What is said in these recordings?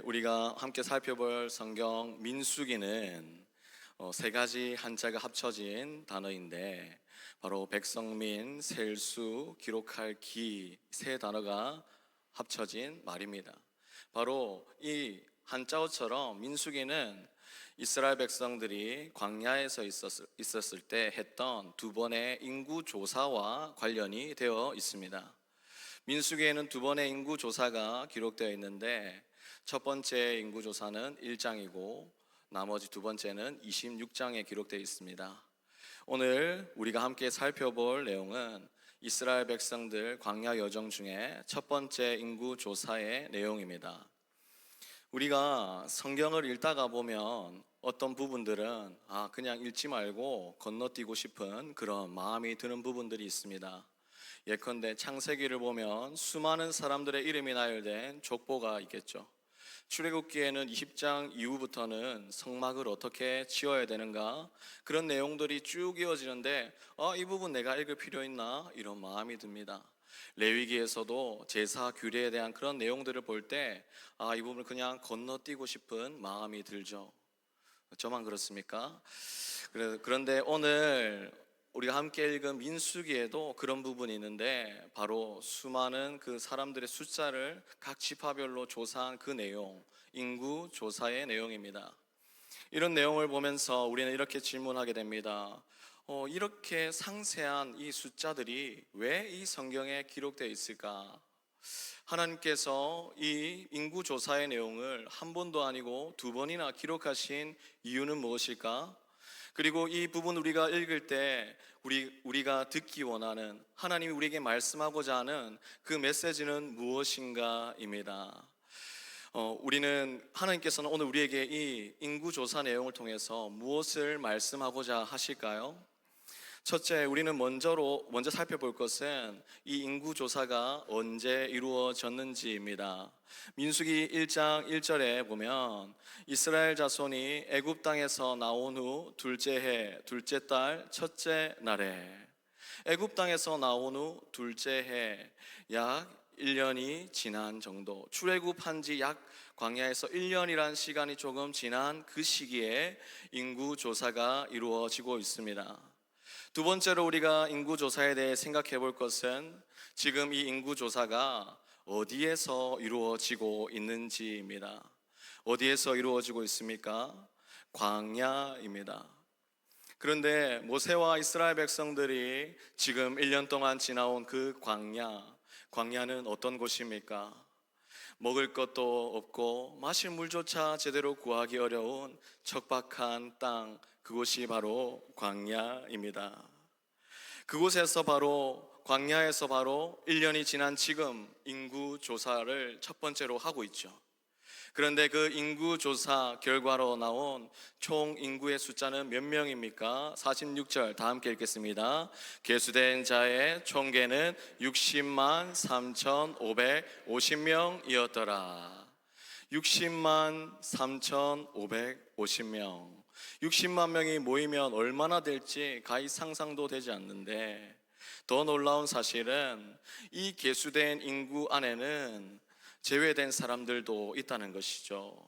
우리가 함께 살펴볼 성경 민수기는 세 가지 한자가 합쳐진 단어인데 바로 백성민, 셀수, 기록할 기 세 단어가 합쳐진 말입니다. 바로 이 한자어처럼 민수기는 이스라엘 백성들이 광야에서 있었을 때 했던 두 번의 인구 조사와 관련이 되어 있습니다. 민수기에는 두 번의 인구 조사가 기록되어 있는데 첫 번째 인구 조사는 1장이고 나머지 두 번째는 26장에 기록되어 있습니다. 오늘 우리가 함께 살펴볼 내용은 이스라엘 백성들 광야 여정 중에 첫 번째 인구 조사의 내용입니다. 우리가 성경을 읽다가 보면 어떤 부분들은 그냥 읽지 말고 건너뛰고 싶은 그런 마음이 드는 부분들이 있습니다. 예컨대 창세기를 보면 수많은 사람들의 이름이 나열된 족보가 있겠죠. 출애굽기에는 20장 이후부터는 성막을 어떻게 지어야 되는가 그런 내용들이 쭉 이어지는데 이 부분 내가 읽을 필요 있나 이런 마음이 듭니다. 레위기에서도 제사 규례에 대한 그런 내용들을 볼 때 이 부분을 그냥 건너뛰고 싶은 마음이 들죠. 저만 그렇습니까? 그런데 오늘 우리가 함께 읽은 민수기에도 그런 부분이 있는데 바로 수많은 그 사람들의 숫자를 각 지파별로 조사한 그 내용, 인구 조사의 내용입니다. 이런 내용을 보면서 우리는 이렇게 질문하게 됩니다. 이렇게 상세한 이 숫자들이 왜 이 성경에 기록되어 있을까? 하나님께서 이 인구 조사의 내용을 한 번도 아니고 두 번이나 기록하신 이유는 무엇일까? 그리고 이 부분 우리가 읽을 때 우리가 듣기 원하는 하나님이 우리에게 말씀하고자 하는 그 메시지는 무엇인가입니다. 우리는 하나님께서는 오늘 우리에게 이 인구조사 내용을 통해서 무엇을 말씀하고자 하실까요? 첫째, 우리는 먼저 살펴볼 것은 이 인구조사가 언제 이루어졌는지입니다. 민수기 1장 1절에 보면 이스라엘 자손이 애굽 땅에서 나온 후 둘째 해 둘째 달 첫째 날에, 애굽 땅에서 나온 후 둘째 해 약 1년이 지난 정도, 출애굽한 지 약 광야에서 1년이란 시간이 조금 지난 그 시기에 인구조사가 이루어지고 있습니다. 두 번째로 우리가 인구조사에 대해 생각해 볼 것은 지금 이 인구조사가 어디에서 이루어지고 있는지입니다. 어디에서 이루어지고 있습니까? 광야입니다. 그런데 모세와 이스라엘 백성들이 지금 1년 동안 지나온 그 광야는 어떤 곳입니까? 먹을 것도 없고 마실 물조차 제대로 구하기 어려운 척박한 땅, 그곳이 바로 광야입니다. 그곳에서 바로 광야에서 바로 1년이 지난 지금 인구 조사를 첫 번째로 하고 있죠. 그런데 그 인구 조사 결과로 나온 총 인구의 숫자는 몇 명입니까? 46절 다 함께 읽겠습니다. 계수된 자의 총계는 60만 3,550명이었더라. 60만 3,550명. 60만 명이 모이면 얼마나 될지 가히 상상도 되지 않는데, 더 놀라운 사실은 이 계수된 인구 안에는 제외된 사람들도 있다는 것이죠.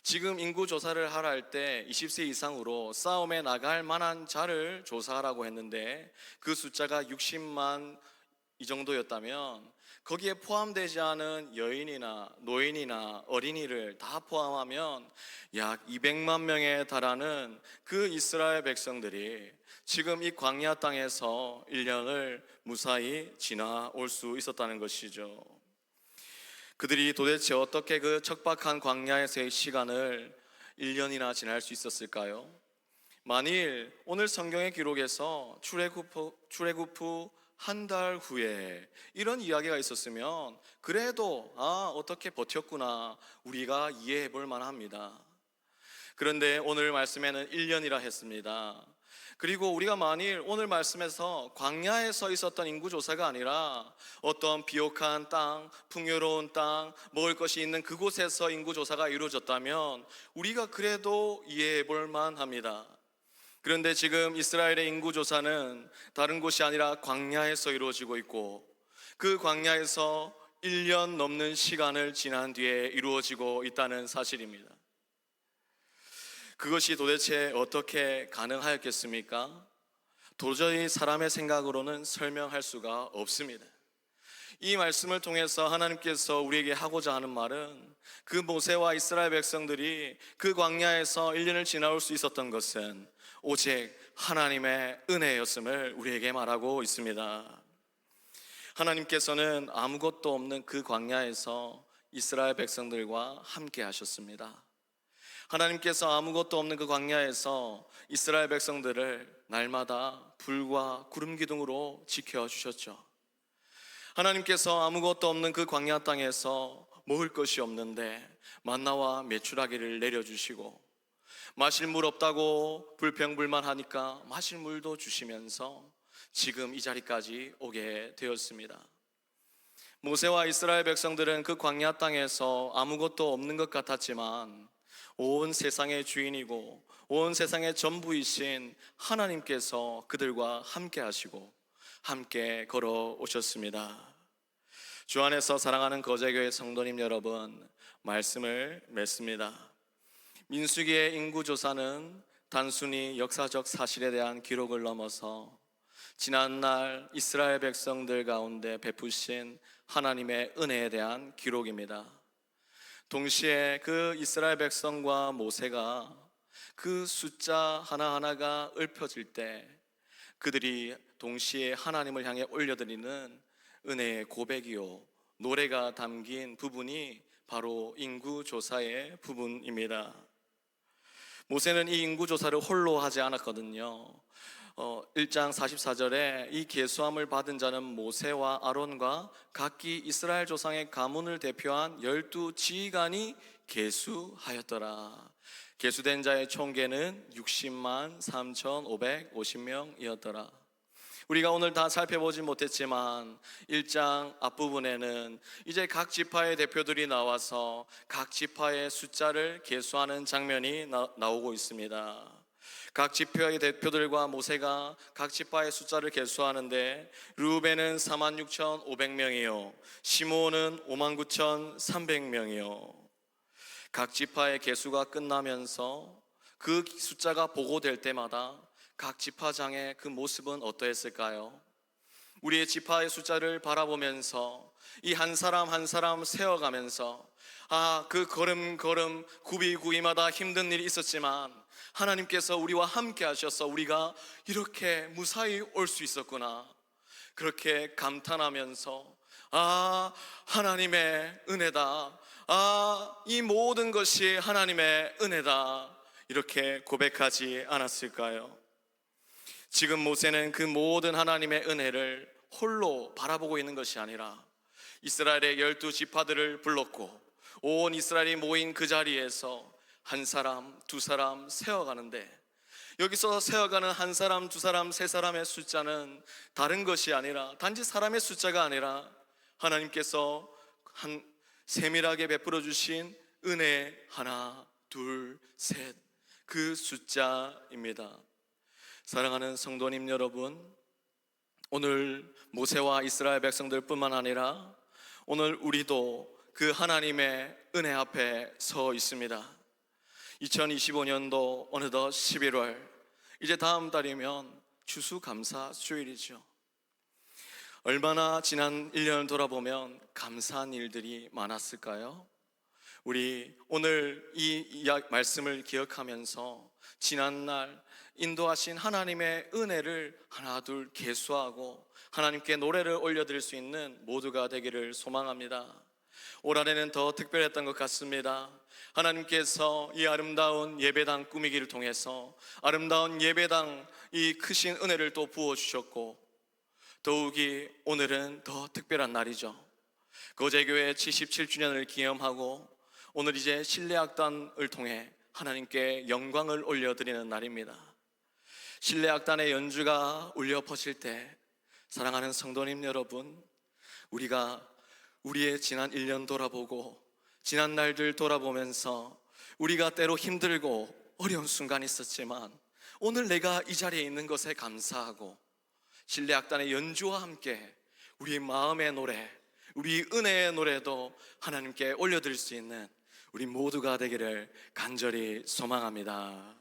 지금 인구 조사를 하라 할 때 20세 이상으로 싸움에 나갈 만한 자를 조사하라고 했는데 그 숫자가 60만 이 정도였다면 거기에 포함되지 않은 여인이나 노인이나 어린이를 다 포함하면 약 200만 명에 달하는 그 이스라엘 백성들이 지금 이 광야 땅에서 1년을 무사히 지나올 수 있었다는 것이죠. 그들이 도대체 어떻게 그 척박한 광야에서의 시간을 1년이나 지날 수 있었을까요? 만일 오늘 성경의 기록에서 출애굽 후 한 달 후에 이런 이야기가 있었으면 그래도 어떻게 버텼구나 우리가 이해해 볼 만합니다. 그런데 오늘 말씀에는 1년이라 했습니다. 그리고 우리가 만일 오늘 말씀에서 광야에서 있었던 인구조사가 아니라 어떤 비옥한 땅, 풍요로운 땅, 먹을 것이 있는 그곳에서 인구조사가 이루어졌다면 우리가 그래도 이해해 볼 만합니다. 그런데 지금 이스라엘의 인구조사는 다른 곳이 아니라 광야에서 이루어지고 있고 그 광야에서 1년 넘는 시간을 지난 뒤에 이루어지고 있다는 사실입니다. 그것이 도대체 어떻게 가능하였겠습니까? 도저히 사람의 생각으로는 설명할 수가 없습니다. 이 말씀을 통해서 하나님께서 우리에게 하고자 하는 말은, 그 모세와 이스라엘 백성들이 그 광야에서 1년을 지나올 수 있었던 것은 오직 하나님의 은혜였음을 우리에게 말하고 있습니다. 하나님께서는 아무것도 없는 그 광야에서 이스라엘 백성들과 함께 하셨습니다. 하나님께서 아무것도 없는 그 광야에서 이스라엘 백성들을 날마다 불과 구름 기둥으로 지켜주셨죠. 하나님께서 아무것도 없는 그 광야 땅에서 먹을 것이 없는데 만나와 메추라기를 내려주시고, 마실 물 없다고 불평불만하니까 마실 물도 주시면서 지금 이 자리까지 오게 되었습니다. 모세와 이스라엘 백성들은 그 광야 땅에서 아무것도 없는 것 같았지만 온 세상의 주인이고 온 세상의 전부이신 하나님께서 그들과 함께 하시고 함께 걸어오셨습니다. 주 안에서 사랑하는 거제교회 성도님 여러분, 말씀을 맺습니다. 민수기의 인구조사는 단순히 역사적 사실에 대한 기록을 넘어서 지난날 이스라엘 백성들 가운데 베푸신 하나님의 은혜에 대한 기록입니다. 동시에 그 이스라엘 백성과 모세가 그 숫자 하나하나가 읊혀질 때 그들이 동시에 하나님을 향해 올려드리는 은혜의 고백이요, 노래가 담긴 부분이 바로 인구조사의 부분입니다. 모세는 이 인구조사를 홀로 하지 않았거든요. 1장 44절에 이 계수함을 받은 자는 모세와 아론과 각기 이스라엘 조상의 가문을 대표한 12지휘관이 계수하였더라. 계수된 자의 총계는 60만 3,550명이었더라. 우리가 오늘 다 살펴보지 못했지만 1장 앞부분에는 이제 각 지파의 대표들이 나와서 각 지파의 숫자를 계수하는 장면이 나오고 있습니다. 각 지파의 대표들과 모세가 각 지파의 숫자를 계수하는데, 르우벤은 46,500명이요 시므온은 59,300명이요. 각 지파의 계수가 끝나면서 그 숫자가 보고될 때마다 각 지파장의 그 모습은 어떠했을까요? 우리의 지파의 숫자를 바라보면서 이 한 사람 한 사람 세어가면서, 그 걸음걸음 구비구비마다 힘든 일이 있었지만 하나님께서 우리와 함께 하셔서 우리가 이렇게 무사히 올 수 있었구나, 그렇게 감탄하면서 하나님의 은혜다, 이 모든 것이 하나님의 은혜다, 이렇게 고백하지 않았을까요? 지금 모세는 그 모든 하나님의 은혜를 홀로 바라보고 있는 것이 아니라 이스라엘의 12지파들을 불렀고 온 이스라엘이 모인 그 자리에서 한 사람 두 사람 세어가는데, 여기서 세어가는 한 사람 두 사람 세 사람의 숫자는 다른 것이 아니라, 단지 사람의 숫자가 아니라 하나님께서 세밀하게 베풀어 주신 은혜 하나 둘 셋, 그 숫자입니다. 사랑하는 성도님 여러분, 오늘 모세와 이스라엘 백성들뿐만 아니라 오늘 우리도 그 하나님의 은혜 앞에 서 있습니다. 2025년도 어느덧 11월, 이제 다음 달이면 추수감사주일이죠. 얼마나 지난 1년을 돌아보면 감사한 일들이 많았을까요? 우리 오늘 이 말씀을 기억하면서 지난날 인도하신 하나님의 은혜를 하나 둘 계수하고 하나님께 노래를 올려드릴 수 있는 모두가 되기를 소망합니다. 올 한해는 더 특별했던 것 같습니다. 하나님께서 이 아름다운 예배당 꾸미기를 통해서 아름다운 예배당 이 크신 은혜를 또 부어주셨고, 더욱이 오늘은 더 특별한 날이죠. 거제교회 77주년을 기념하고 오늘 이제 실내악단을 통해 하나님께 영광을 올려드리는 날입니다. 실내악단의 연주가 울려 퍼질 때, 사랑하는 성도님 여러분, 우리가 우리의 지난 1년 돌아보고 지난 날들 돌아보면서 우리가 때로 힘들고 어려운 순간이 있었지만 오늘 내가 이 자리에 있는 것에 감사하고 실내악단의 연주와 함께 우리의 마음의 노래, 우리 은혜의 노래도 하나님께 올려드릴 수 있는 우리 모두가 되기를 간절히 소망합니다.